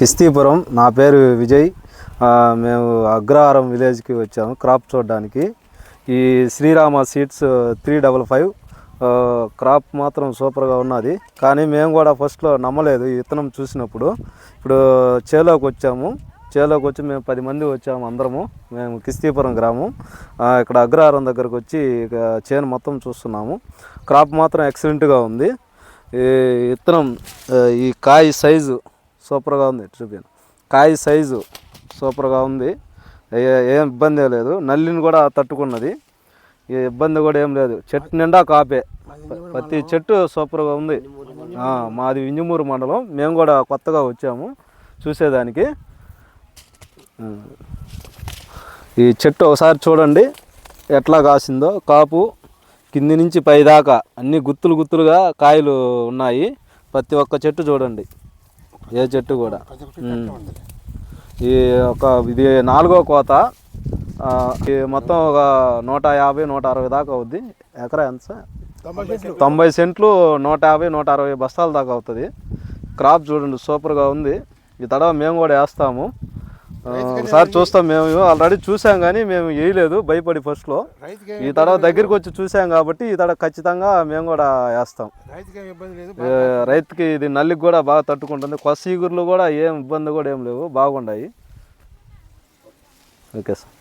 కిస్తీపురం. నా పేరు విజయ్. మేము అగ్రహారం విలేజ్కి వచ్చాము క్రాప్ చూడడానికి. ఈ శ్రీరామ సీడ్స్ 355 క్రాప్ మాత్రం సూపర్గా ఉన్నది. కానీ మేము కూడా ఫస్ట్లో నమ్మలేదు ఈ విత్తనం చూసినప్పుడు. ఇప్పుడు చేలోకి వచ్చాము. చేలోకి వచ్చి మేము 10 మంది వచ్చాము అందరము. మేము కిస్తీపురం గ్రామం. ఇక్కడ అగ్రహారం దగ్గరకు వచ్చి చేను మొత్తం చూస్తున్నాము. క్రాప్ మాత్రం ఎక్సలెంట్గా ఉంది. ఈ విత్తనం ఈ కాయ సైజు సూపర్గా ఉంది. చూపాను, కాయ సైజు సూపర్గా ఉంది. ఏం ఇబ్బంది లేదు. నల్లిని కూడా తట్టుకున్నది. ఏ ఇబ్బంది కూడా ఏం లేదు. చెట్టు నిండా కాపే, ప్రతి చెట్టు సూపర్గా ఉంది. మాది వింజమూరు మండలం. మేము కూడా కొత్తగా వచ్చాము చూసేదానికి. ఈ చెట్టు ఒకసారి చూడండి ఎట్లా కాసిందో. కాపు కింది నుంచి పై దాకా అన్ని గుత్తులు గుత్తులుగా కాయలు ఉన్నాయి. ప్రతి ఒక్క చెట్టు చూడండి, ఏ చెట్టు కూడా. ఇది 4వ కోత. ఈ మొత్తం ఒక 150-160 దాకా అవుద్ది. ఎకరా ఎంత సార్? 90 సెంట్లు, 150-160 బస్తాల దాకా అవుతుంది. క్రాప్ చూడండి సూపర్గా ఉంది. ఈ తడవ మేము కూడా వేస్తాము. ఒకసారి చూస్తాం. మేము ఆల్రెడీ చూసాం కానీ మేము వేయలేదు, భయపడి ఫస్ట్లో. ఈ తడవ దగ్గరికి వచ్చి చూసాం కాబట్టి ఈ తడవ ఖచ్చితంగా మేము కూడా వేస్తాం. రైతుకి ఇది నల్లికి కూడా బాగా తట్టుకుంటుంది. కొస ఈగుర్లు కూడా ఏం ఇబ్బంది కూడా ఏం లేవు, బాగున్నాయి. Okay sir.